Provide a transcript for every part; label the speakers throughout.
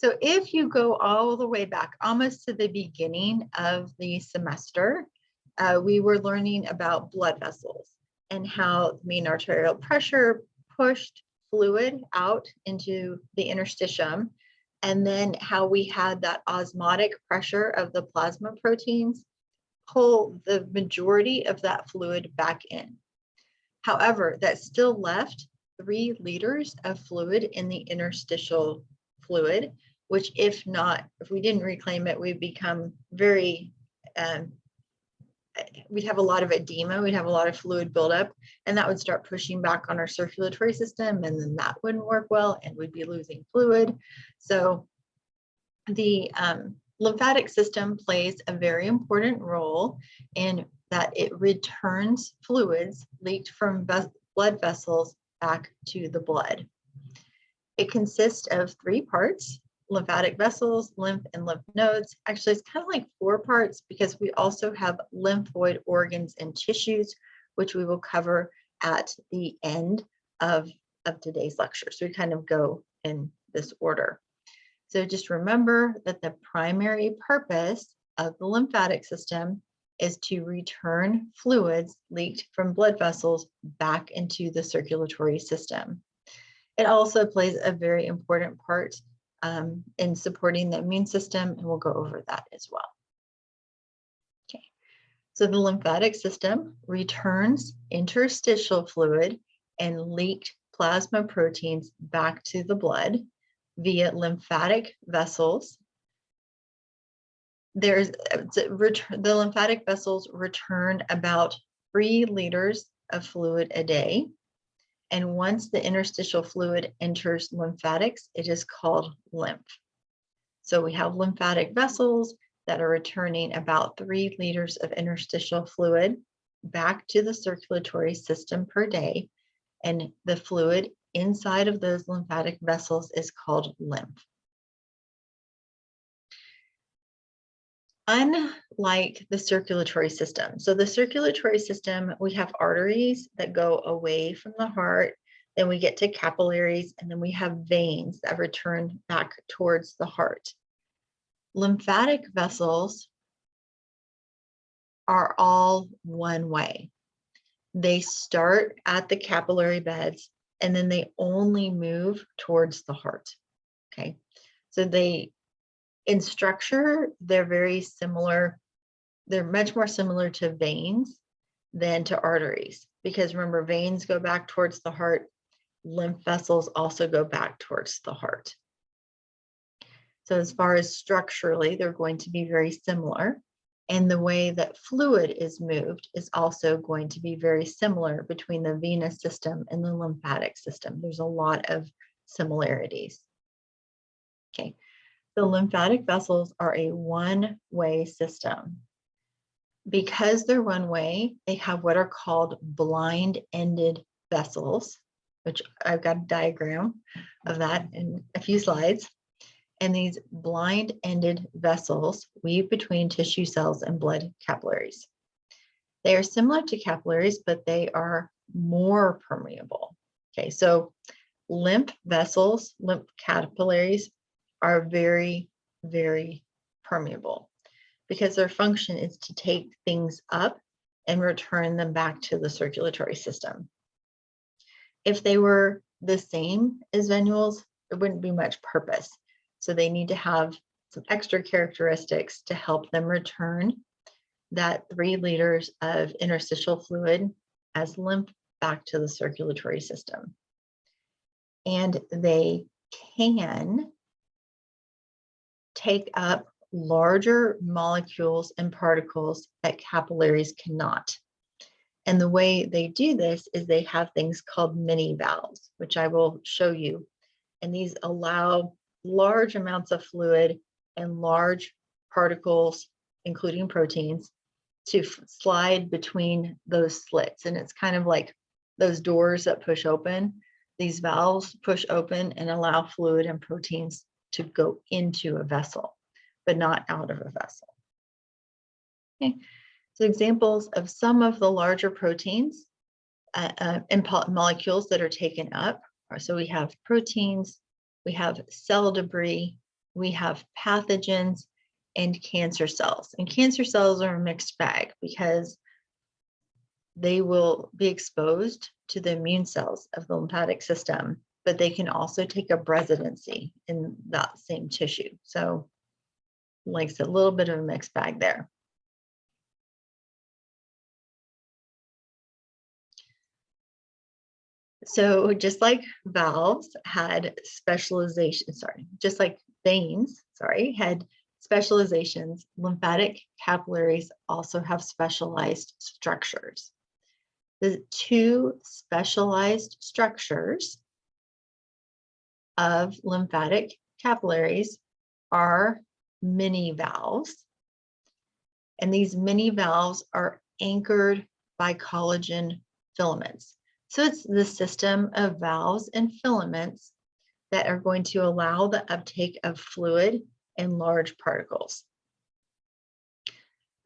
Speaker 1: So if you go all the way back, almost to the beginning of the semester, we were learning about blood vessels and how the mean arterial pressure pushed fluid out into the interstitium, and then how we had that osmotic pressure of the plasma proteins pull the majority of that fluid back in. However, that still left 3 liters of fluid in the interstitial fluid, which if we didn't reclaim it, we'd become very, we'd have a lot of edema, we'd have a lot of fluid buildup, and that would start pushing back on our circulatory system, and then that wouldn't work well, and we'd be losing fluid. So the lymphatic system plays a very important role in that it returns fluids leaked from blood vessels back to the blood. It consists of 3 parts: lymphatic vessels, lymph and lymph nodes. Actually, it's kind of like 4 parts because we also have lymphoid organs and tissues, which we will cover at the end of today's lecture. So we kind of go in this order. So just remember that the primary purpose of the lymphatic system is to return fluids leaked from blood vessels back into the circulatory system. It also plays a very important part in supporting the immune system, and we'll go over that as well. Okay, so the lymphatic system returns interstitial fluid and leaked plasma proteins back to the blood via lymphatic vessels. The lymphatic vessels return about 3 liters of fluid a day. And once the interstitial fluid enters lymphatics, it is called lymph. So we have lymphatic vessels that are returning about 3 liters of interstitial fluid back to the circulatory system per day. And the fluid inside of those lymphatic vessels is called lymph. Unlike the circulatory system. So the circulatory system, we have arteries that go away from the heart, then we get to capillaries, and then we have veins that return back towards the heart. Lymphatic vessels are all one way. They start at the capillary beds, and then they only move towards the heart. Okay, so in structure, they're very similar. They're much more similar to veins than to arteries, because remember, veins go back towards the heart. Lymph vessels also go back towards the heart. So as far as structurally, they're going to be very similar. And the way that fluid is moved is also going to be very similar between the venous system and the lymphatic system. There's a lot of similarities. Okay. The lymphatic vessels are a one-way system. Because they're one way, they have what are called blind-ended vessels, which I've got a diagram of that in a few slides. And these blind-ended vessels weave between tissue cells and blood capillaries. They are similar to capillaries, but they are more permeable. Okay, so lymph vessels, lymph capillaries, are very, very permeable because their function is to take things up and return them back to the circulatory system. If they were the same as venules, there wouldn't be much purpose. So they need to have some extra characteristics to help them return that 3 liters of interstitial fluid as lymph back to the circulatory system. And they can take up larger molecules and particles that capillaries cannot. And the way they do this is they have things called mini valves, which I will show you. And these allow large amounts of fluid and large particles, including proteins, to slide between those slits. And it's kind of like those doors that push open. These valves push open and allow fluid and proteins to go into a vessel, but not out of a vessel. Okay, so examples of some of the larger proteins and molecules that are taken up. So we have proteins, we have cell debris, we have pathogens and cancer cells. And cancer cells are a mixed bag because they will be exposed to the immune cells of the lymphatic system, but they can also take up residency in that same tissue. So like a little bit of a mixed bag there. So just like valves had specialization, just like veins, had specializations, lymphatic capillaries also have specialized structures. The two specialized structures of lymphatic capillaries are mini valves. And these mini valves are anchored by collagen filaments. So it's the system of valves and filaments that are going to allow the uptake of fluid and large particles.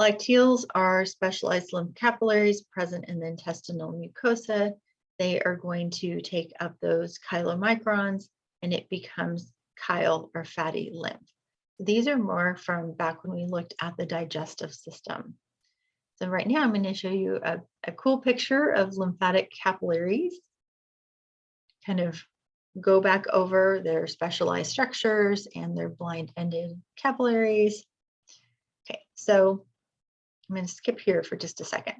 Speaker 1: Lacteals are specialized lymph capillaries present in the intestinal mucosa. They are going to take up those chylomicrons and it becomes chyle or fatty lymph. These are more from back when we looked at the digestive system. So right now I'm going to show you a cool picture of lymphatic capillaries. Kind of go back over their specialized structures and their blind-ended capillaries. Okay, so I'm going to skip here for just a second.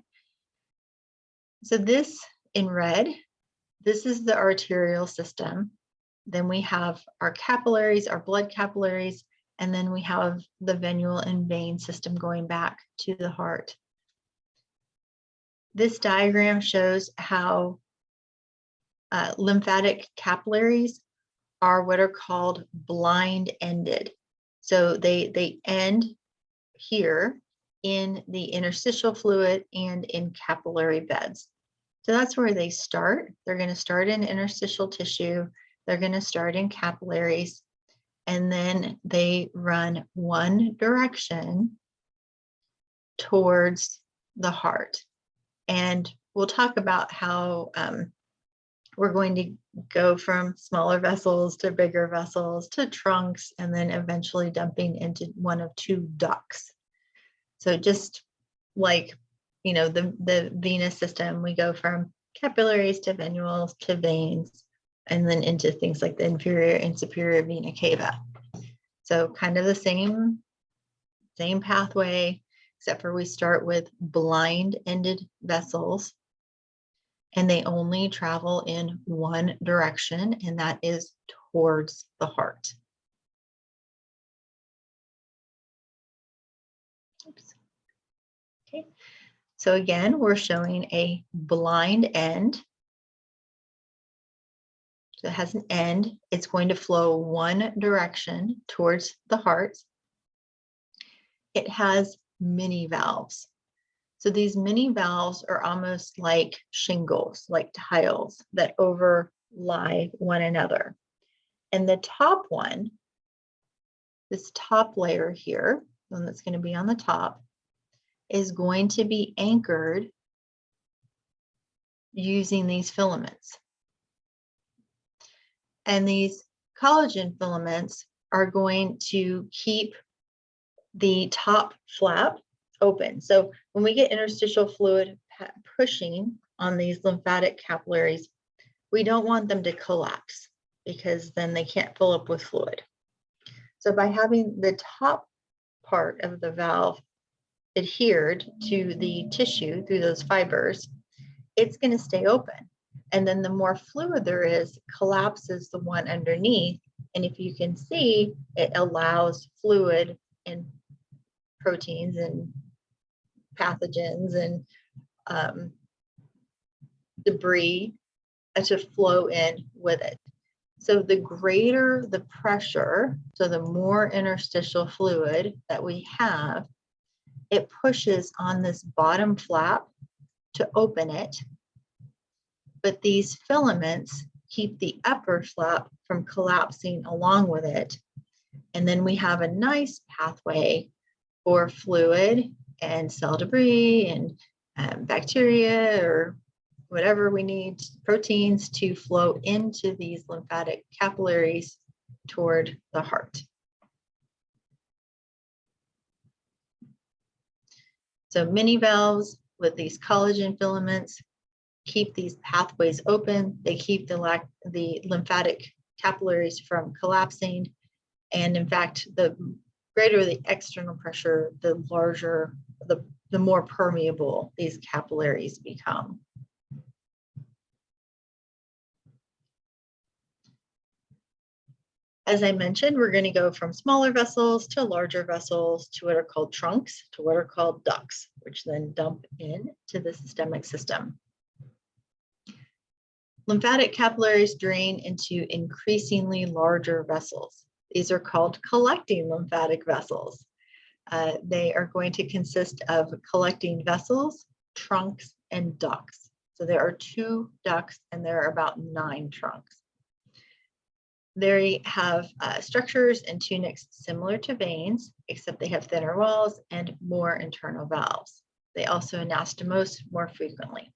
Speaker 1: So this in red, this is the arterial system. Then we have our capillaries, our blood capillaries, and then we have the venule and vein system going back to the heart. This diagram shows how lymphatic capillaries are what are called blind-ended. So they end here in the interstitial fluid and in capillary beds. So that's where they start. They're going to start in interstitial tissue. They're going to start in capillaries, and then they run one direction towards the heart. And we'll talk about how we're going to go from smaller vessels to bigger vessels to trunks, and then eventually dumping into one of two ducts. So just like, you know, the venous system, we go from capillaries to venules to veins, and then into things like the inferior and superior vena cava. So kind of the same pathway, except for we start with blind-ended vessels, and they only travel in one direction, and that is towards the heart. Oops. Okay, so again, we're showing a blind end. So it has an end. It's going to flow one direction towards the heart. It has mini valves. So these mini valves are almost like shingles, like tiles that overlie one another. And the top one, this top layer here, the one that's going to be on the top, is going to be anchored using these filaments. And these collagen filaments are going to keep the top flap open. So when we get interstitial fluid pushing on these lymphatic capillaries, we don't want them to collapse because then they can't fill up with fluid. So by having the top part of the valve adhered to the tissue through those fibers, it's going to stay open. And then the more fluid there is, collapses the one underneath. And if you can see, it allows fluid and proteins and pathogens and debris to flow in with it. So the greater the pressure, so the more interstitial fluid that we have, it pushes on this bottom flap to open it. But these filaments keep the upper flap from collapsing along with it. And then we have a nice pathway for fluid and cell debris and bacteria or whatever we need, proteins, to flow into these lymphatic capillaries toward the heart. So mini valves with these collagen filaments keep these pathways open. They keep the lymphatic capillaries from collapsing. And in fact, the greater the external pressure, the larger, the more permeable these capillaries become. As I mentioned, we're going to go from smaller vessels to larger vessels to what are called trunks to what are called ducts, which then dump into the systemic system. Lymphatic capillaries drain into increasingly larger vessels. These are called collecting lymphatic vessels. They are going to consist of collecting vessels, trunks, and ducts. So there are 2 ducts and there are about 9 trunks. They have structures and tunics similar to veins, except they have thinner walls and more internal valves. They also anastomose more frequently.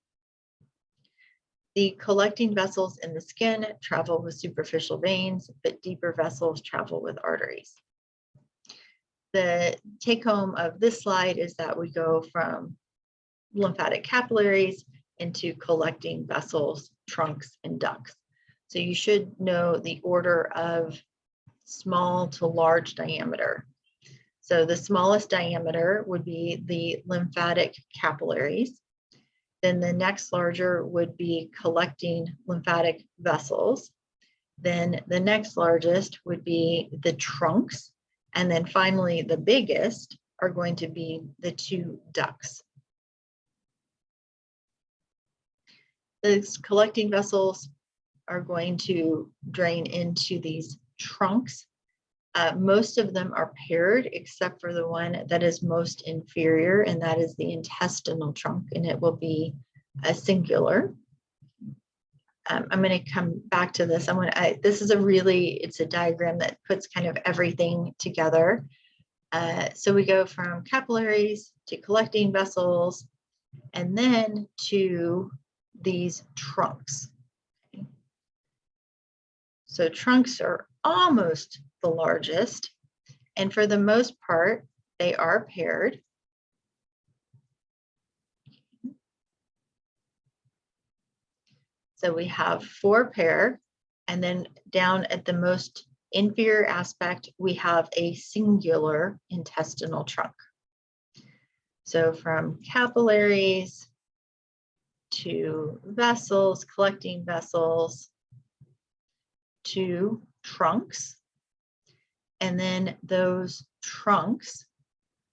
Speaker 1: The collecting vessels in the skin travel with superficial veins, but deeper vessels travel with arteries. The take home of this slide is that we go from lymphatic capillaries into collecting vessels, trunks, and ducts. So you should know the order of small to large diameter. So the smallest diameter would be the lymphatic capillaries. Then the next larger would be collecting lymphatic vessels. Then the next largest would be the trunks. And then finally, the biggest are going to be the 2 ducts. These collecting vessels are going to drain into these trunks. Most of them are paired, except for the one that is most inferior, and that is the intestinal trunk, and it will be a singular. I'm going to come back to this. This is it's a diagram that puts kind of everything together. So we go from capillaries to collecting vessels, and then to these trunks. So trunks are almost the largest, and for the most part, they are paired. So we have 4 pair, and then down at the most inferior aspect, we have a singular intestinal trunk. So from capillaries to vessels, collecting vessels, to trunks, and then those trunks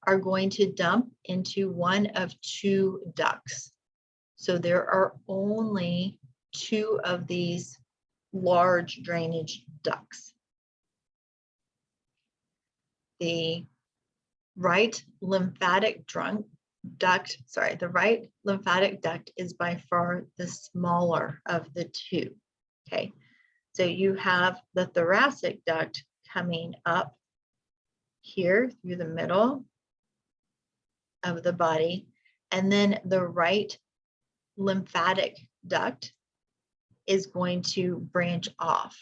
Speaker 1: are going to dump into one of 2 ducts. So there are only 2 of these large drainage ducts. The right lymphatic duct is by far the smaller of the 2. Okay, so you have the thoracic duct coming up here through the middle of the body, and then the right lymphatic duct is going to branch off.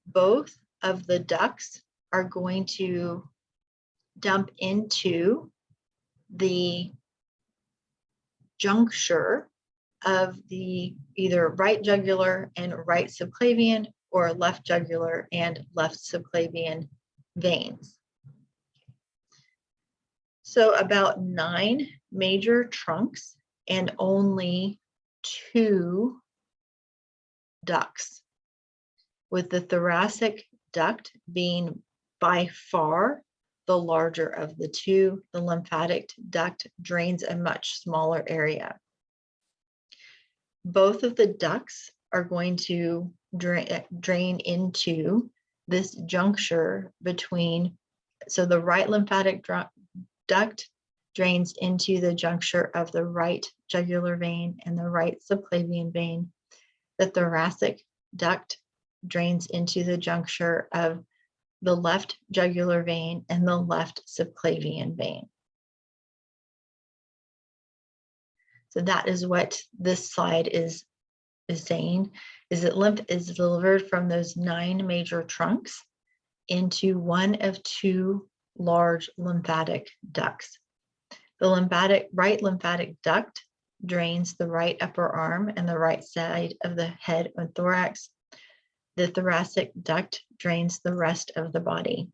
Speaker 1: Both of the ducts are going to dump into the juncture of the either right jugular and right subclavian or left jugular and left subclavian veins. So about 9 major trunks and only 2 ducts, with the thoracic duct being by far the larger of the 2. The lymphatic duct drains a much smaller area. Both of the ducts are going to drain into this juncture between, so the right lymphatic duct drains into the juncture of the right jugular vein and the right subclavian vein. The thoracic duct drains into the juncture of the left jugular vein and the left subclavian vein. So that is what this slide is saying, is that lymph is delivered from those 9 major trunks into one of 2 large lymphatic ducts. The right lymphatic duct drains the right upper arm and the right side of the head and thorax. The thoracic duct drains the rest of the body.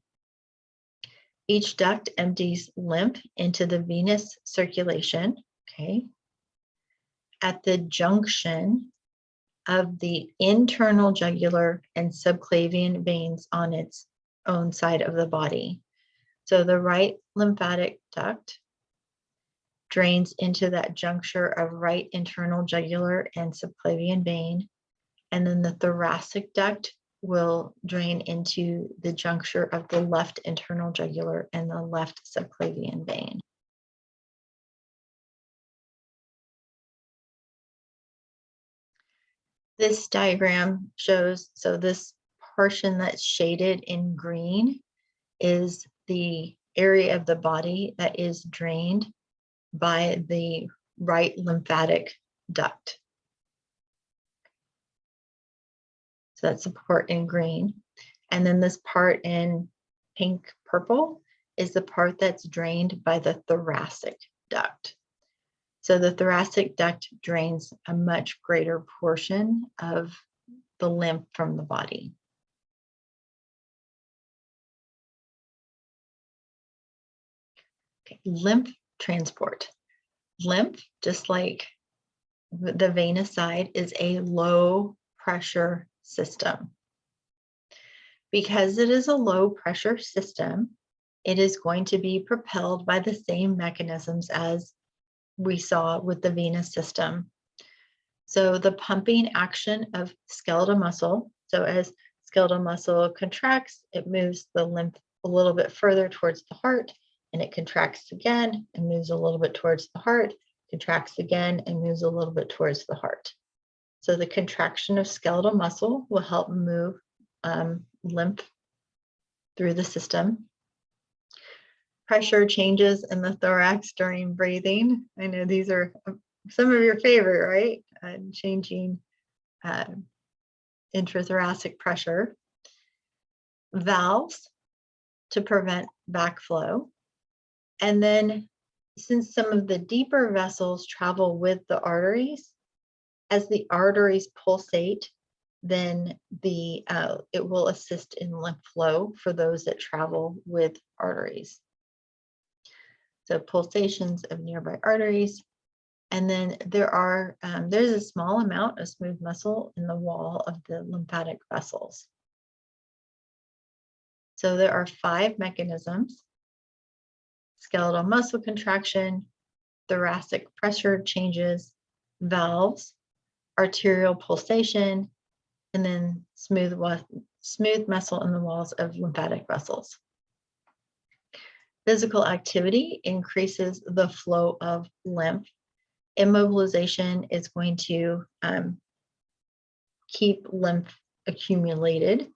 Speaker 1: Each duct empties lymph into the venous circulation, okay, at the junction of the internal jugular and subclavian veins on its own side of the body. So the right lymphatic duct drains into that juncture of right internal jugular and subclavian vein, and then the thoracic duct will drain into the juncture of the left internal jugular and the left subclavian vein. This diagram shows, so this portion that's shaded in green is the area of the body that is drained by the right lymphatic duct. So that's the part in green. And then this part in pink purple is the part that's drained by the thoracic duct. So the thoracic duct drains a much greater portion of the lymph from the body. Okay, lymph transport. Lymph, just like the venous side, is a low pressure system. Because it is a low pressure system, it is going to be propelled by the same mechanisms as we saw with the venous system. So the pumping action of skeletal muscle, so as skeletal muscle contracts, it moves the lymph a little bit further towards the heart, and it contracts again and moves a little bit towards the heart, contracts again and moves a little bit towards the heart. So the contraction of skeletal muscle will help move lymph through the system. Pressure changes in the thorax during breathing. I know these are some of your favorite, right? Changing intrathoracic pressure. Valves to prevent backflow. And then since some of the deeper vessels travel with the arteries, as the arteries pulsate, then it will assist in lymph flow for those that travel with arteries. So pulsations of nearby arteries. And then there's a small amount of smooth muscle in the wall of the lymphatic vessels. So there are 5 mechanisms: skeletal muscle contraction, thoracic pressure changes, valves, arterial pulsation, and then smooth muscle in the walls of lymphatic vessels. Physical activity increases the flow of lymph. Immobilization is going to keep lymph accumulated,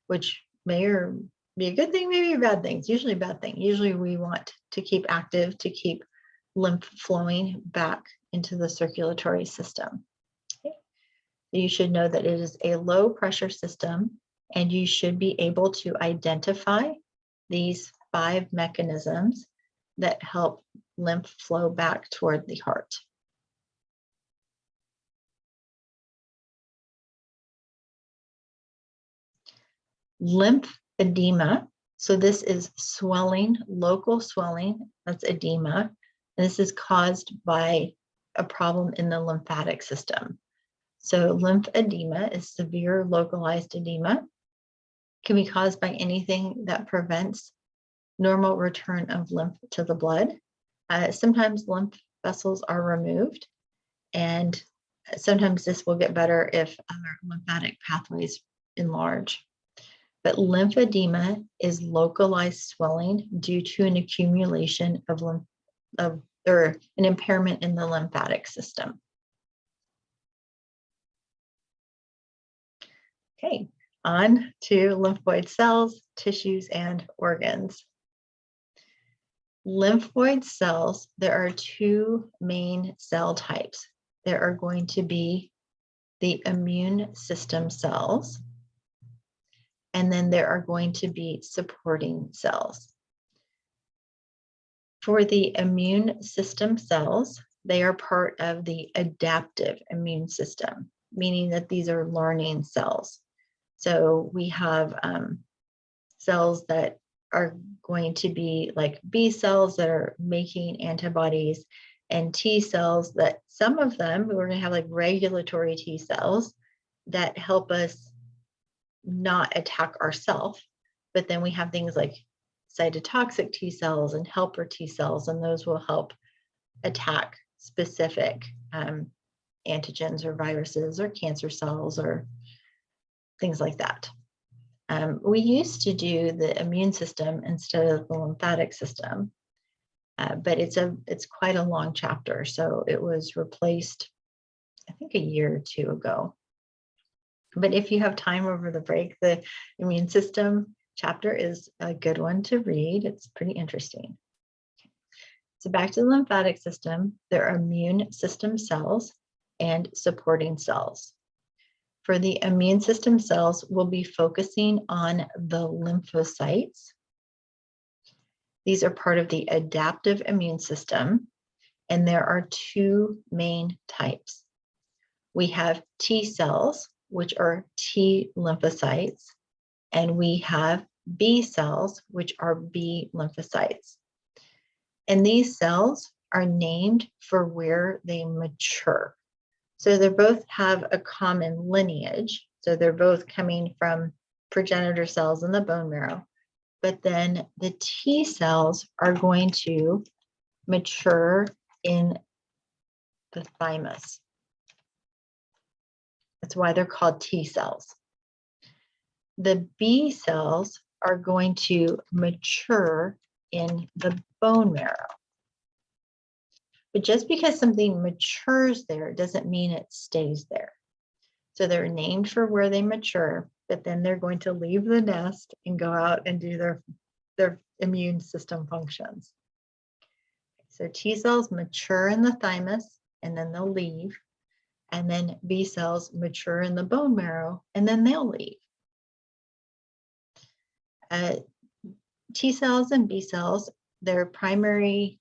Speaker 1: which may or be a good thing, maybe a bad thing. It's usually a bad thing. Usually we want to keep active, to keep lymph flowing back into the circulatory system. Okay. You should know that it is a low pressure system, and you should be able to identify these 5 mechanisms that help lymph flow back toward the heart. Lymphedema. So this is swelling, local swelling, that's edema. This is caused by a problem in the lymphatic system. So lymphedema is severe localized edema. It can be caused by anything that prevents normal return of lymph to the blood. Sometimes lymph vessels are removed, and sometimes this will get better if other lymphatic pathways enlarge. But lymphedema is localized swelling due to an accumulation of or an impairment in the lymphatic system. Okay, on to lymphoid cells, tissues, and organs. Lymphoid cells, there are 2 main cell types. There are going to be the immune system cells, and then there are going to be supporting cells. For the immune system cells, they are part of the adaptive immune system, meaning that these are learning cells. So we have cells that are going to be like B cells that are making antibodies, and T cells that some of them, we're going to have like regulatory T cells that help us not attack ourselves. But then we have things like cytotoxic T cells and helper T cells, and those will help attack specific antigens or viruses or cancer cells or things like that. We used to do the immune system instead of the lymphatic system, but it's quite a long chapter, so it was replaced, I think, a year or two ago. But if you have time over the break, the immune system chapter is a good one to read. It's pretty interesting. So back to the lymphatic system, there are immune system cells and supporting cells. For the immune system cells, we'll be focusing on the lymphocytes. These are part of the adaptive immune system, and there are two main types. We have T cells, which are T lymphocytes, and we have B cells, which are B lymphocytes. And these cells are named for where they mature. So they both have a common lineage. So they're both coming from progenitor cells in the bone marrow. But then the T cells are going to mature in the thymus. That's why they're called T cells. The B cells are going to mature in the bone marrow. But just because something matures there doesn't mean it stays there. So they're named for where they mature, but then they're going to leave the nest and go out and do their immune system functions. So T cells mature in the thymus and then they'll leave. And then B cells mature in the bone marrow and then they'll leave. T cells and B cells, their primary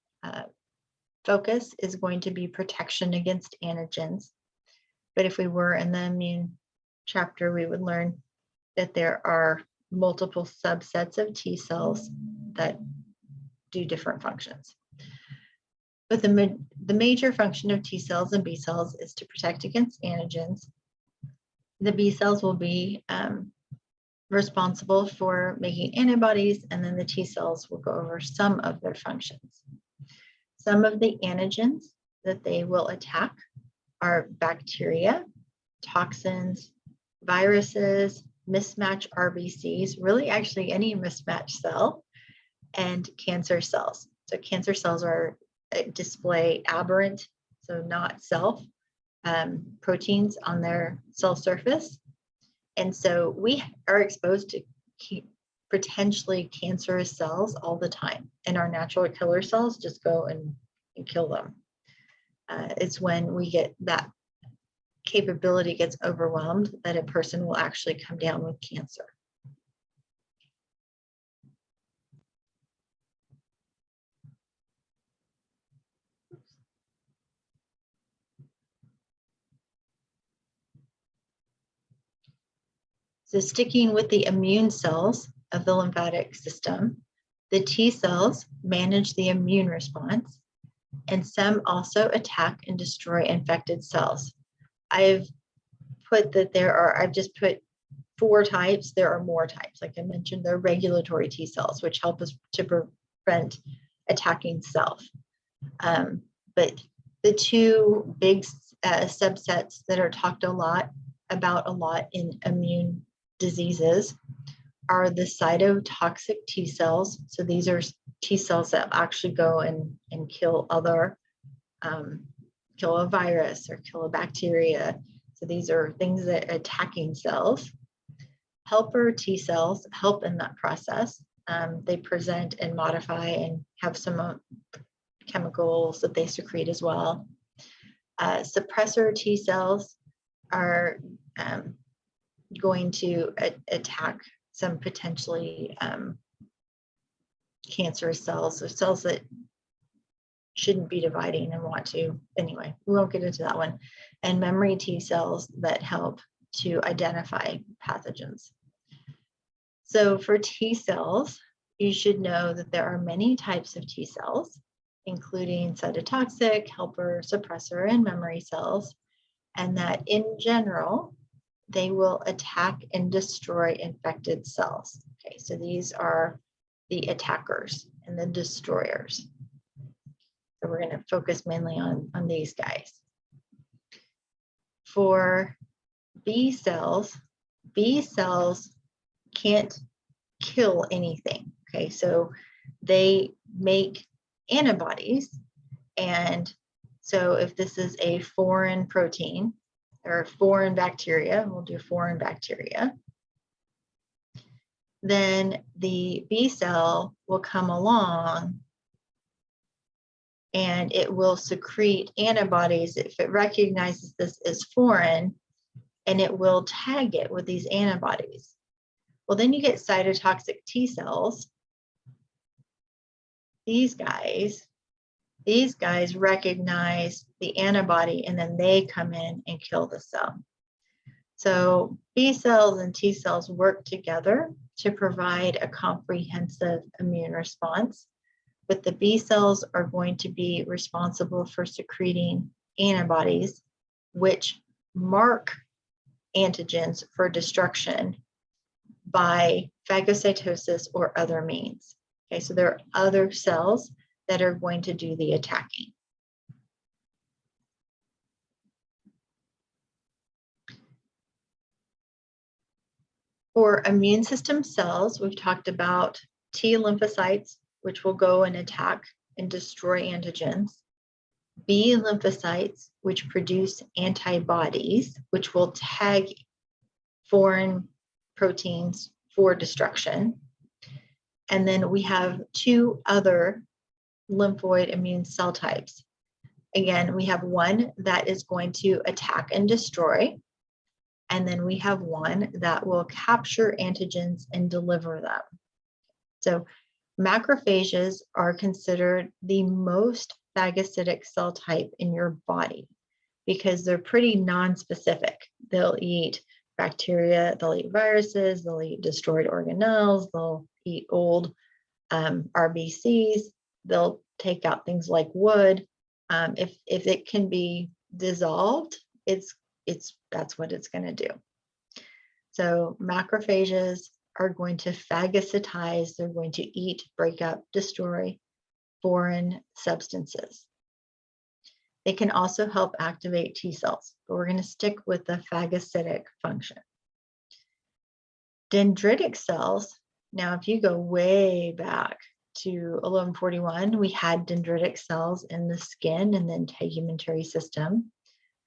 Speaker 1: focus is going to be protection against antigens. But if we were in the immune chapter, we would learn that there are multiple subsets of T cells that do different functions. But the major function of T cells and B cells is to protect against antigens. The B cells will be responsible for making antibodies, and then the T cells will go over some of their functions. Some of the antigens that they will attack are bacteria, toxins, viruses, mismatch RBCs, really actually any mismatched cell, and cancer cells. So cancer cells are display aberrant, so not self, proteins on their cell surface. And so we are exposed to potentially cancerous cells all the time, and our natural killer cells just go and kill them. It's when we get that capability gets overwhelmed that a person will actually come down with cancer. So sticking with the immune cells of the lymphatic system, the T cells manage the immune response, and some also attack and destroy infected cells. I've just put 4 types. There are more types. Like I mentioned, they're regulatory T cells, which help us to prevent attacking self. But the 2 big subsets that are talked about a lot in immune diseases are the cytotoxic T cells. So these are T cells that actually go and kill kill a virus or kill a bacteria. So these are things that are attacking cells. Helper T cells help in that process. They present and modify and have some chemicals that they secrete as well. Suppressor T cells are going to attack some potentially cancerous cells, or cells that shouldn't be dividing and want to. Anyway, we won't get into that one. And memory T cells that help to identify pathogens. So for T cells, you should know that there are many types of T cells, including cytotoxic, helper, suppressor, and memory cells, and that in general, they will attack and destroy infected cells. Okay, so these are the attackers and the destroyers. So we're going to focus mainly on these guys. For B cells can't kill anything. Okay, so they make antibodies. And so if this is a foreign protein or foreign bacteria, we'll do foreign bacteria, then the B cell will come along and it will secrete antibodies if it recognizes this as foreign, and it will tag it with these antibodies. Well, then you get cytotoxic T cells. These guys recognize the antibody and then they come in and kill the cell. So B cells and T cells work together to provide a comprehensive immune response, but the B cells are going to be responsible for secreting antibodies, which mark antigens for destruction by phagocytosis or other means. Okay, so there are other cells that are going to do the attacking. For immune system cells, we've talked about T lymphocytes, which will go and attack and destroy antigens. B lymphocytes, which produce antibodies, which will tag foreign proteins for destruction. And then we have two other lymphoid immune cell types. Again, we have one that is going to attack and destroy, and then we have one that will capture antigens and deliver them. So macrophages are considered the most phagocytic cell type in your body because they're pretty non-specific. They'll eat bacteria, they'll eat viruses, they'll eat destroyed organelles, they'll eat old RBCs, they'll take out things like wood. If it can be dissolved, that's what it's going to do. So macrophages are going to phagocytize, they're going to eat, break up, destroy foreign substances. They can also help activate T cells, but we're going to stick with the phagocytic function. Dendritic cells, now if you go way back to 1141, we had dendritic cells in the skin and the integumentary system,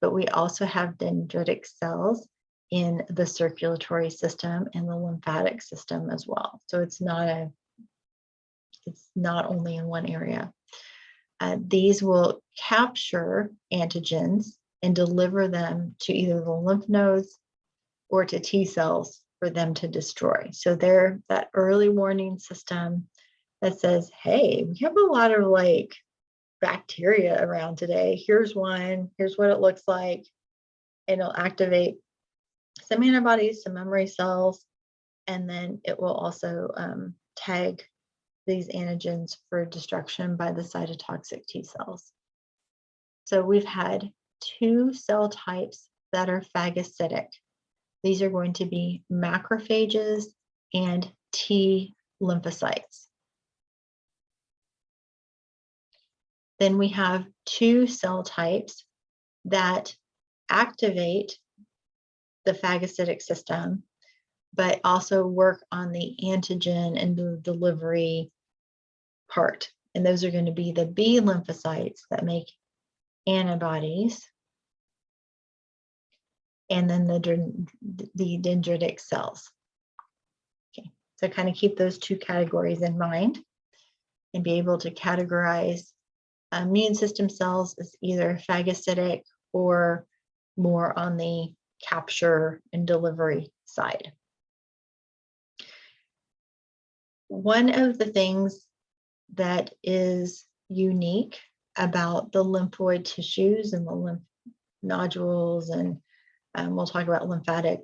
Speaker 1: but we also have dendritic cells in the circulatory system and the lymphatic system as well. So it's not only in one area. These will capture antigens and deliver them to either the lymph nodes or to T cells for them to destroy. So they're that early warning system that says, hey, we have a lot of like bacteria around today. Here's one, here's what it looks like. And it'll activate some antibodies, some memory cells, and then it will also tag these antigens for destruction by the cytotoxic T cells. So we've had two cell types that are phagocytic. These are going to be macrophages and T lymphocytes. Then we have two cell types that activate the phagocytic system, but also work on the antigen and the delivery part. And those are going to be the B lymphocytes that make antibodies, and then the dendritic cells. Okay, so kind of keep those two categories in mind and be able to categorize immune system cells as either phagocytic or more on the capture and delivery side. One of the things that is unique about the lymphoid tissues and the lymph nodules, and we'll talk about lymphatic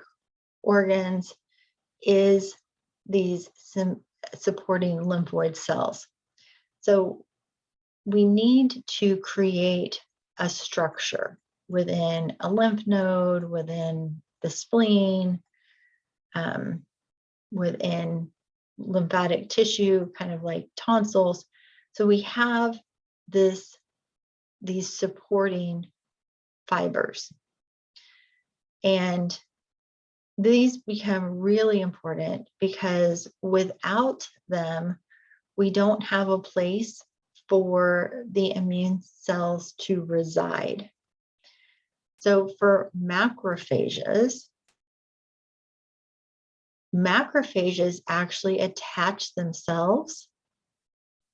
Speaker 1: organs, is these supporting lymphoid cells. So we need to create a structure within a lymph node, within the spleen, within lymphatic tissue, kind of like tonsils. So we have these supporting fibers. And these become really important because without them, we don't have a place for the immune cells to reside. So for macrophages actually attach themselves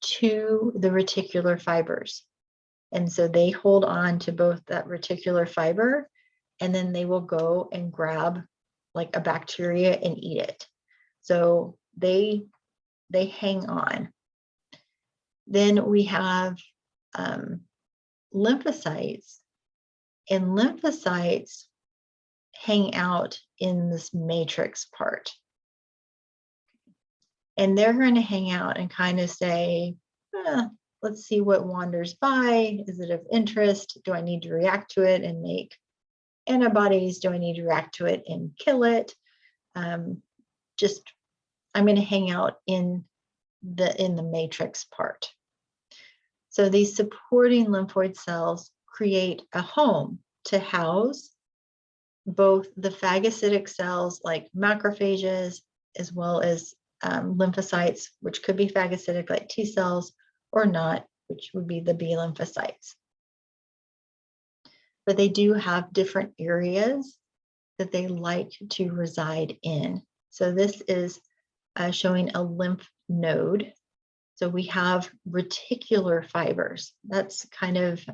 Speaker 1: to the reticular fibers. And so they hold on to both that reticular fiber, and then they will go and grab like a bacteria and eat it. So they hang on. Then we have lymphocytes, and lymphocytes hang out in this matrix part. And they're going to hang out and kind of say, let's see what wanders by. Is it of interest? Do I need to react to it and make antibodies? Do I need to react to it and kill it? I'm going to hang out in the matrix part. So these supporting lymphoid cells create a home to house both the phagocytic cells like macrophages, as well as lymphocytes, which could be phagocytic like T cells, or not, which would be the B lymphocytes. But they do have different areas that they like to reside in. So this is showing a lymph node. So we have reticular fibers. That's kind of,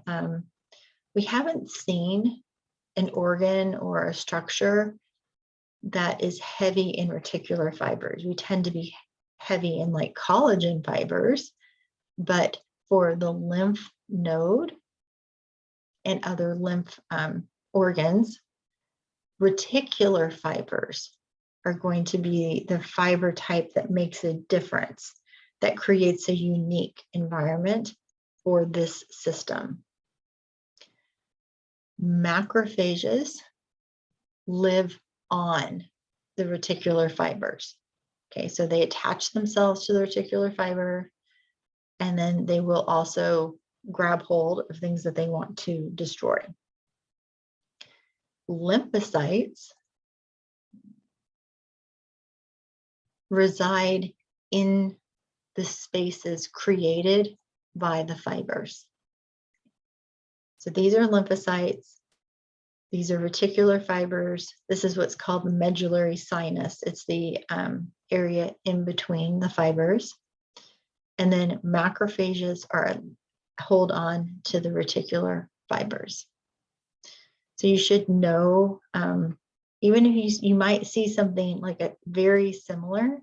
Speaker 1: we haven't seen an organ or a structure that is heavy in reticular fibers. We tend to be heavy in like collagen fibers, but for the lymph node and other lymph organs, reticular fibers are going to be the fiber type that makes a difference, that creates a unique environment for this system. Macrophages live on the reticular fibers. Okay, so they attach themselves to the reticular fiber, and then they will also grab hold of things that they want to destroy. Lymphocytes reside in the spaces created by the fibers. So these are lymphocytes. These are reticular fibers. This is what's called the medullary sinus. It's the area in between the fibers. And then macrophages hold on to the reticular fibers. So you should know, even if you might see something like a very similar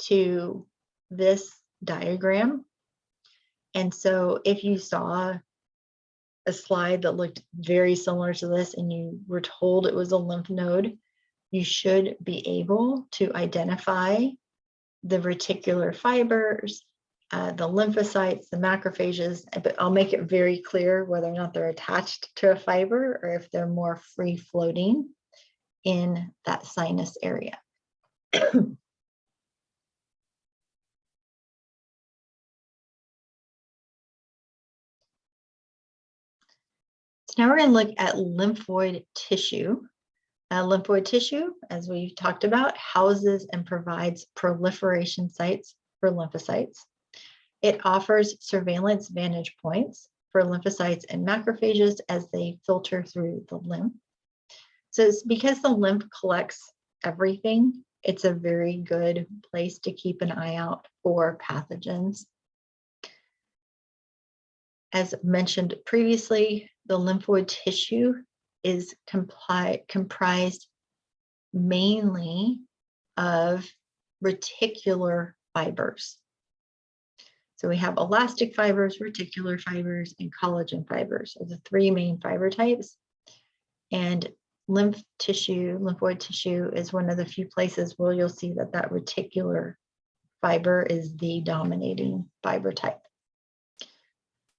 Speaker 1: to this diagram. And so if you saw a slide that looked very similar to this and you were told it was a lymph node, you should be able to identify the reticular fibers, the lymphocytes, the macrophages, but I'll make it very clear whether or not they're attached to a fiber or if they're more free floating in that sinus area. Now we're going to look at lymphoid tissue. Lymphoid tissue, as we talked about, houses and provides proliferation sites for lymphocytes. It offers surveillance vantage points for lymphocytes and macrophages as they filter through the lymph. So it's because the lymph collects everything, it's a very good place to keep an eye out for pathogens. As mentioned previously, the lymphoid tissue is comprised mainly of reticular fibers. So we have elastic fibers, reticular fibers, and collagen fibers are the three main fiber types. And lymphoid tissue is one of the few places where you'll see that reticular fiber is the dominating fiber type.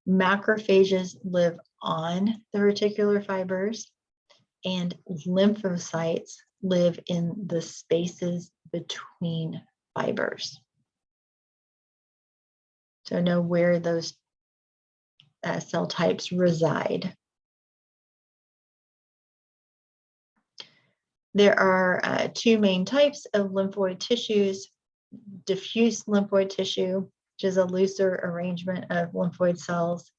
Speaker 1: Macrophages live on the reticular fibers, and lymphocytes live in the spaces between fibers. So know where those cell types reside. There are two main types of lymphoid tissues: diffuse lymphoid tissue, which is a looser arrangement of lymphoid cells,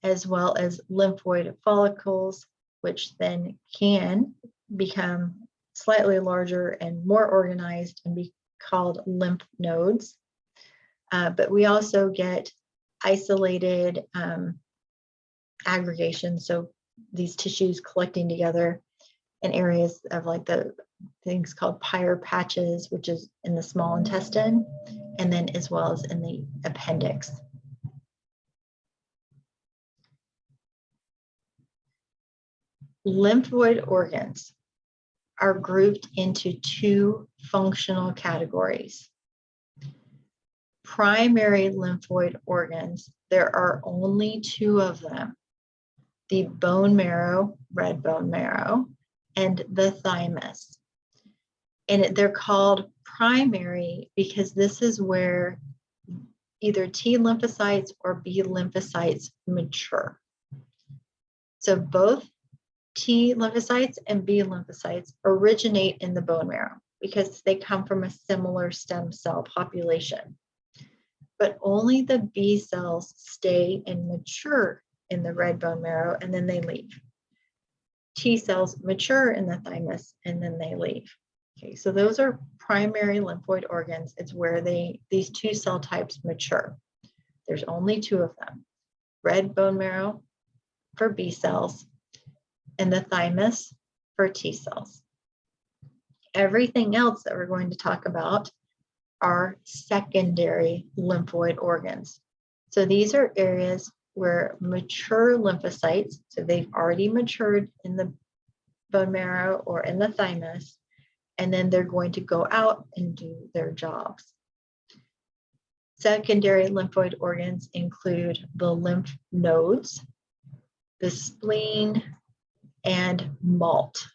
Speaker 1: as well as lymphoid follicles, which then can become slightly larger and more organized and be called lymph nodes. But we also get isolated aggregation, so these tissues collecting together in areas of like the things called Peyer's patches, which is in the small intestine, and then as well as in the appendix. Lymphoid organs are grouped into two functional categories. Primary lymphoid organs, there are only two of them: the bone marrow, red bone marrow, and the thymus. And they're called primary because this is where either T lymphocytes or B lymphocytes mature. So both T lymphocytes and B lymphocytes originate in the bone marrow because they come from a similar stem cell population. But only the B cells stay and mature in the red bone marrow, and then they leave. T cells mature in the thymus, and then they leave. Okay, so those are primary lymphoid organs. It's where these two cell types mature. There's only two of them: red bone marrow for B cells and the thymus for T cells. Everything else that we're going to talk about are secondary lymphoid organs. So these are areas where mature lymphocytes, so they've already matured in the bone marrow or in the thymus, and then they're going to go out and do their jobs. Secondary lymphoid organs include the lymph nodes, the spleen, and MALT,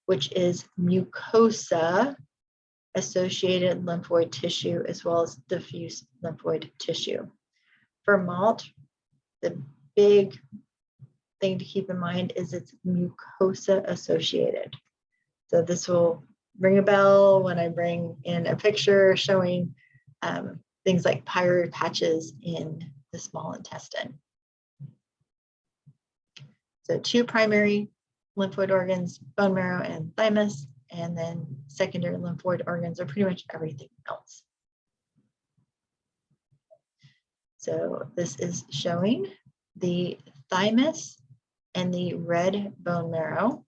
Speaker 1: which is mucosa associated lymphoid tissue, as well as diffuse lymphoid tissue. For MALT, the big thing to keep in mind is it's mucosa associated. So this will ring a bell when I bring in a picture showing things like Peyer's patches in the small intestine. So two primary lymphoid organs, bone marrow and thymus, and then secondary lymphoid organs are pretty much everything else. So this is showing the thymus and the red bone marrow.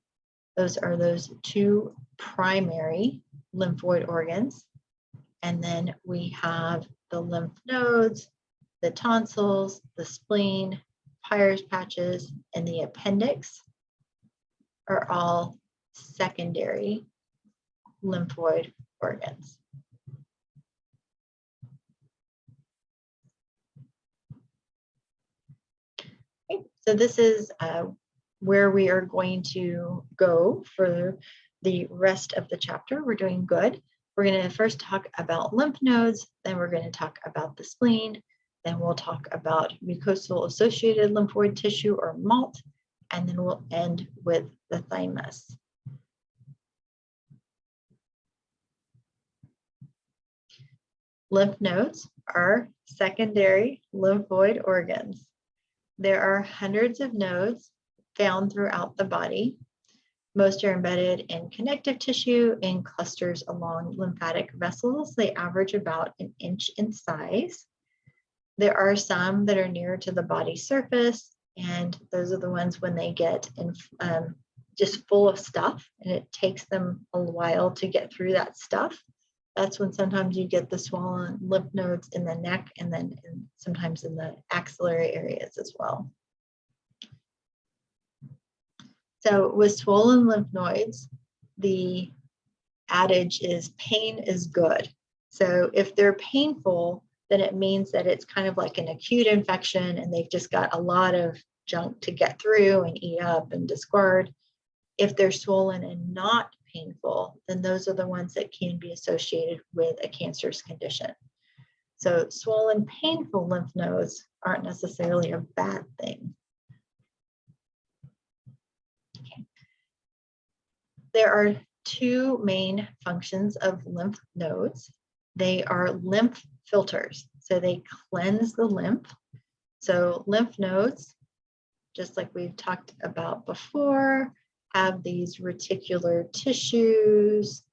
Speaker 1: Those are those two primary lymphoid organs. And then we have the lymph nodes, the tonsils, the spleen, Peyer's patches, and the appendix are all secondary lymphoid organs. Okay, so this is where we are going to go for the rest of the chapter. We're doing good. We're going to first talk about lymph nodes, then we're going to talk about the spleen, then we'll talk about mucosal associated lymphoid tissue or MALT, and then we'll end with the thymus. Lymph nodes are secondary lymphoid organs. There are hundreds of nodes found throughout the body. Most are embedded in connective tissue in clusters along lymphatic vessels. They average about an inch in size. There are some that are near to the body surface, and those are the ones when they get just full of stuff, and it takes them a while to get through that stuff. That's when sometimes you get the swollen lymph nodes in the neck and then sometimes in the axillary areas as well. So with swollen lymph nodes, the adage is pain is good. So if they're painful, then it means that it's kind of like an acute infection and they've just got a lot of junk to get through and eat up and discard. If they're swollen and not painful, then those are the ones that can be associated with a cancerous condition. So swollen, painful lymph nodes aren't necessarily a bad thing. Okay. There are two main functions of lymph nodes. They are lymph filters. So they cleanse the lymph. So lymph nodes, just like we've talked about before, have these reticular tissues.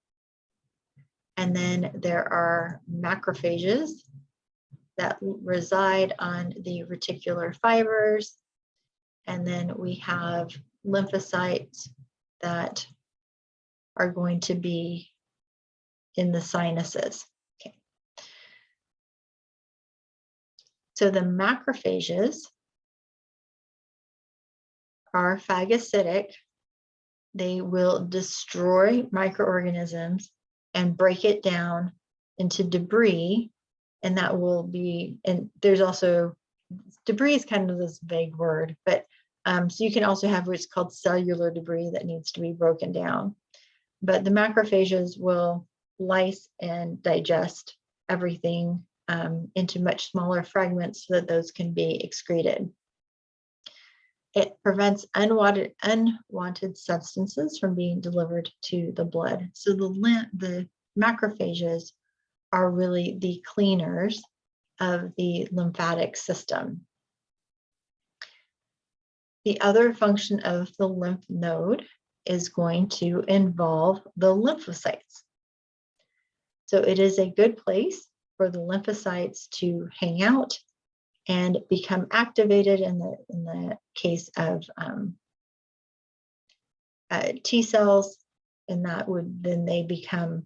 Speaker 1: And then there are macrophages that reside on the reticular fibers. And then we have lymphocytes that are going to be in the sinuses. Okay. So the macrophages are phagocytic. They will destroy microorganisms and break it down into debris. And that will be, and there's also, debris is kind of this vague word, but so you can also have what's called cellular debris that needs to be broken down. But the macrophages will lyse and digest everything into much smaller fragments so that those can be excreted. It prevents unwanted substances from being delivered to the blood. So the macrophages are really the cleaners of the lymphatic system. The other function of the lymph node is going to involve the lymphocytes. So it is a good place for the lymphocytes to hang out and become activated in the case of T cells, and that would then they become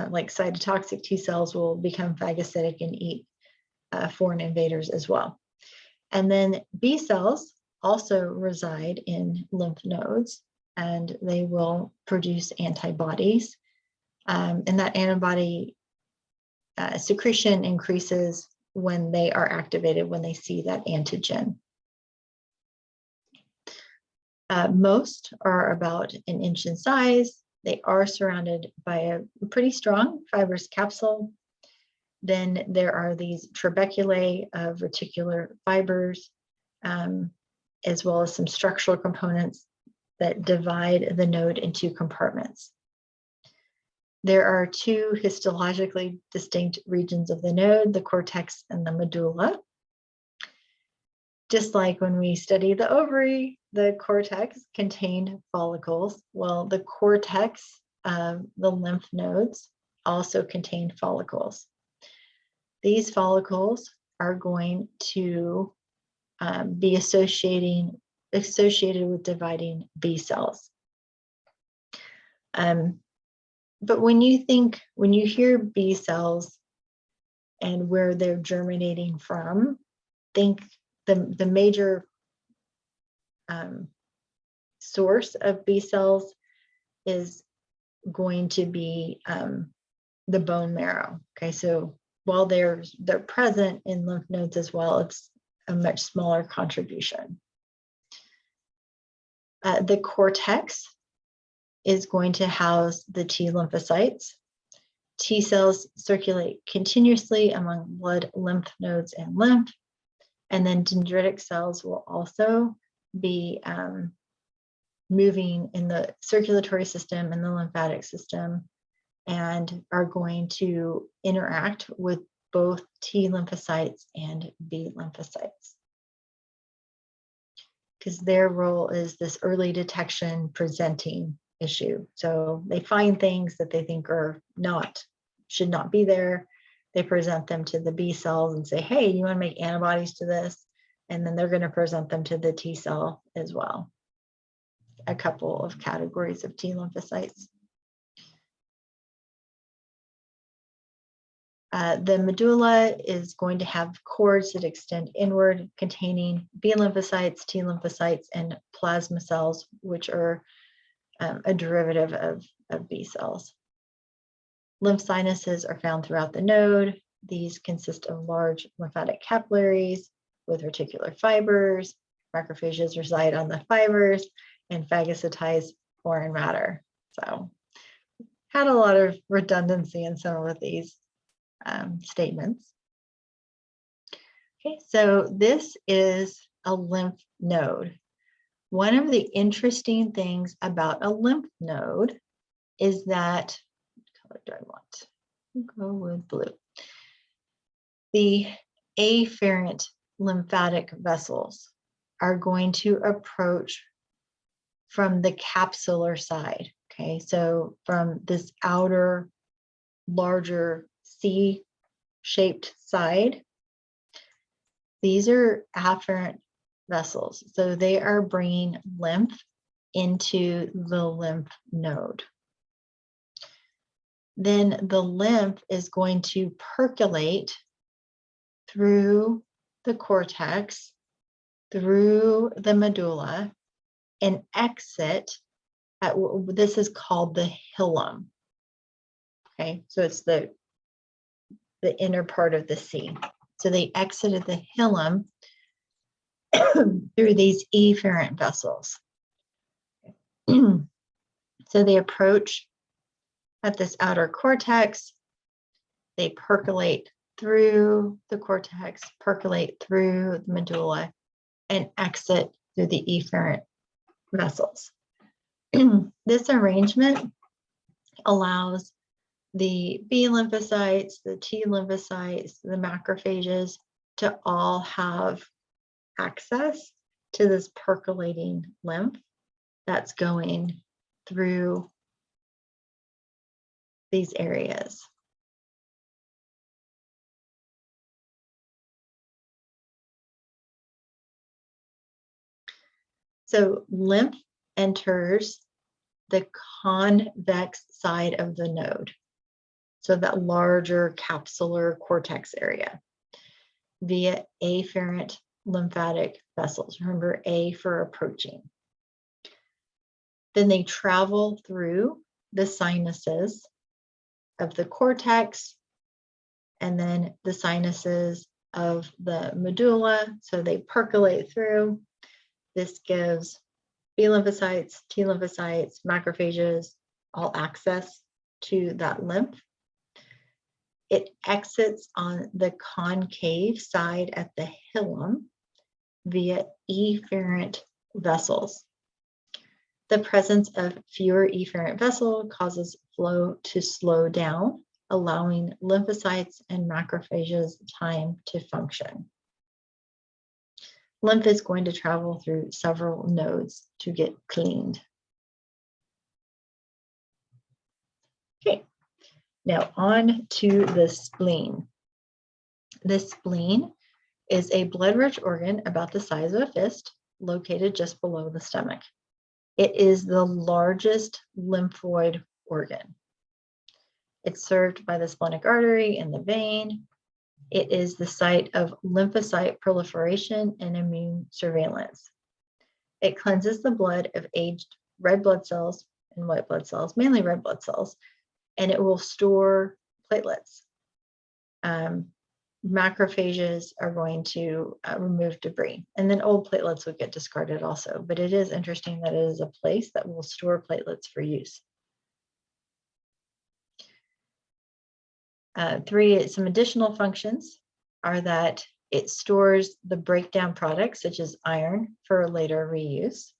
Speaker 1: like cytotoxic T cells will become phagocytic and eat foreign invaders as well. And then B cells also reside in lymph nodes, and they will produce antibodies. And that antibody secretion increases when they are activated, when they see that antigen. Most are about an inch in size. They are surrounded by a pretty strong fibrous capsule. Then there are these trabeculae of reticular fibers, as well as some structural components that divide the node into compartments. There are two histologically distinct regions of the node, the cortex and the medulla. Just like when we study the ovary, the cortex contained follicles. Well, the cortex of the lymph nodes also contain follicles. These follicles are going to be associated with dividing B cells. But when you hear B cells and where they're germinating from, think the major source of B cells is going to be the bone marrow. Okay, so while they're present in lymph nodes as well, it's a much smaller contribution. The cortex is going to house the T lymphocytes. T cells circulate continuously among blood, lymph nodes, and lymph. And then dendritic cells will also be moving in the circulatory system and the lymphatic system and are going to interact with both T lymphocytes and B lymphocytes, because their role is this early detection presenting issue. So they find things that they think should not be there. They present them to the B cells and say, hey, you want to make antibodies to this? And then they're going to present them to the T cell as well. A couple of categories of T lymphocytes. The medulla is going to have cords that extend inward, containing B lymphocytes, T lymphocytes, and plasma cells, which are a derivative of B cells. Lymph sinuses are found throughout the node. These consist of large lymphatic capillaries with reticular fibers. Macrophages reside on the fibers and phagocytize foreign matter. So, had a lot of redundancy in some of these statements. Okay, so this is a lymph node. One of the interesting things about a lymph node is that, what color do I want? I'll go with blue. The afferent lymphatic vessels are going to approach from the capsular side. Okay, so from this outer, larger C-shaped side, these are afferent vessels. So they are bringing lymph into the lymph node. Then the lymph is going to percolate through the cortex, through the medulla, and exit at, this is called the hilum. Okay, so it's the inner part of the C. So they exited the hilum through these efferent vessels. So they approach at this outer cortex, they percolate through the cortex, percolate through the medulla, and exit through the efferent vessels. This arrangement allows the B lymphocytes, the T lymphocytes, the macrophages to all have access to this percolating lymph that's going through these areas. So lymph enters the convex side of the node, so that larger capsular cortex area, via afferent lymphatic vessels. Remember, A for approaching. Then they travel through the sinuses of the cortex and then the sinuses of the medulla. So they percolate through. This gives B lymphocytes, T lymphocytes, macrophages all access to that lymph. It exits on the concave side at the hilum via efferent vessels. The presence of fewer efferent vessels causes flow to slow down, allowing lymphocytes and macrophages time to function. Lymph is going to travel through several nodes to get cleaned. Okay, now on to the spleen. The spleen is a blood-rich organ about the size of a fist, located just below the stomach. It is the largest lymphoid organ. It's served by the splenic artery and the vein. It is the site of lymphocyte proliferation and immune surveillance. It cleanses the blood of aged red blood cells and white blood cells, mainly red blood cells, and it will store platelets. Macrophages are going to remove debris, and then old platelets will get discarded also. But it is interesting that it is a place that will store platelets for use. Some additional functions are that it stores the breakdown products such as iron for later reuse.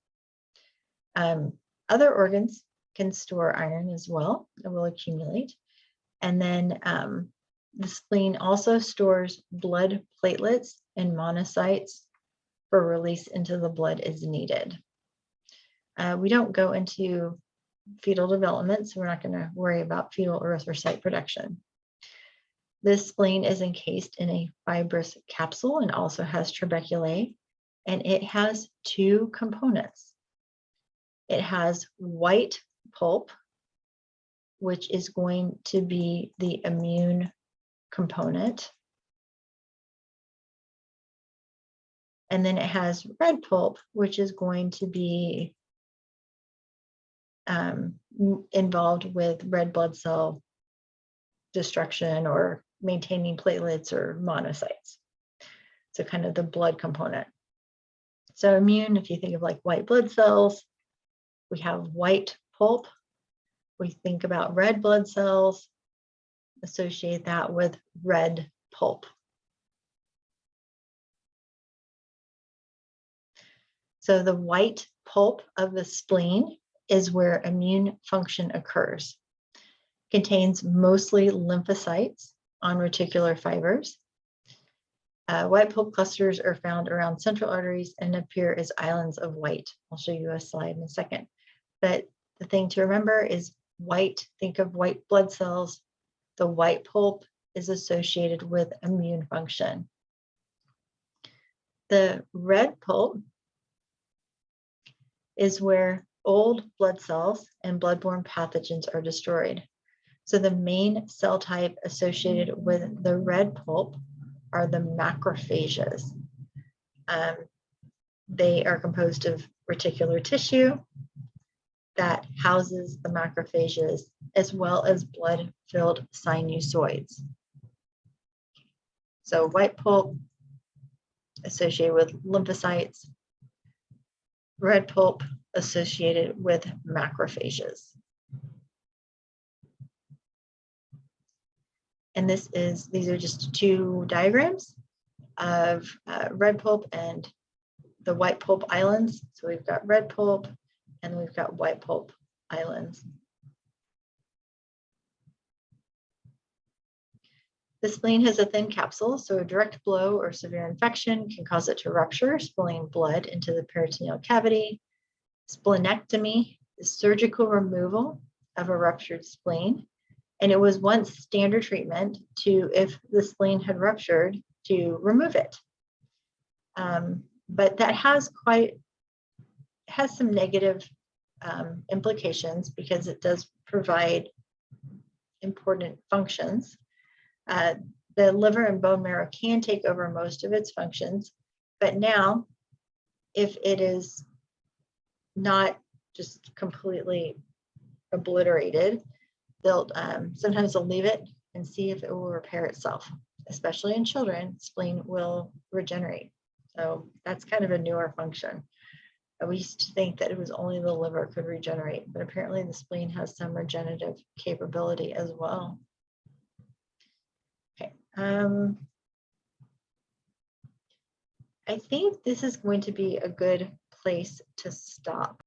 Speaker 1: Other organs can store iron as well. It will accumulate. And then the spleen also stores blood platelets and monocytes for release into the blood as needed. We don't go into fetal development, so we're not going to worry about fetal erythrocyte production. This spleen is encased in a fibrous capsule and also has trabeculae, and it has two components. It has white pulp, which is going to be the immune component. And then it has red pulp, which is going to be involved with red blood cell destruction or maintaining platelets or monocytes. So kind of the blood component. So immune, if you think of like white blood cells, we have white pulp. We think about red blood cells, associate that with red pulp. So the white pulp of the spleen is where immune function occurs. Contains mostly lymphocytes on reticular fibers. White pulp clusters are found around central arteries and appear as islands of white. I'll show you a slide in a second. But the thing to remember is white, think of white blood cells. The white pulp is associated with immune function. The red pulp is where old blood cells and bloodborne pathogens are destroyed. So the main cell type associated with the red pulp are the macrophages. They are composed of reticular tissue that houses the macrophages, as well as blood-filled sinusoids. So white pulp associated with lymphocytes, red pulp associated with macrophages. And these are just two diagrams of red pulp and the white pulp islands. So we've got red pulp and we've got white pulp islands. The spleen has a thin capsule, so a direct blow or severe infection can cause it to rupture, spilling blood into the peritoneal cavity. Splenectomy is surgical removal of a ruptured spleen. And it was once standard treatment to, if the spleen had ruptured, to remove it. But that has some negative implications because it does provide important functions. The liver and bone marrow can take over most of its functions, but now, if it is not just completely obliterated, sometimes they'll leave it and see if it will repair itself. Especially in children, spleen will regenerate. So that's kind of a newer function. We used to think that it was only the liver could regenerate, but apparently the spleen has some regenerative capability as well. Okay. I think this is going to be a good place to stop.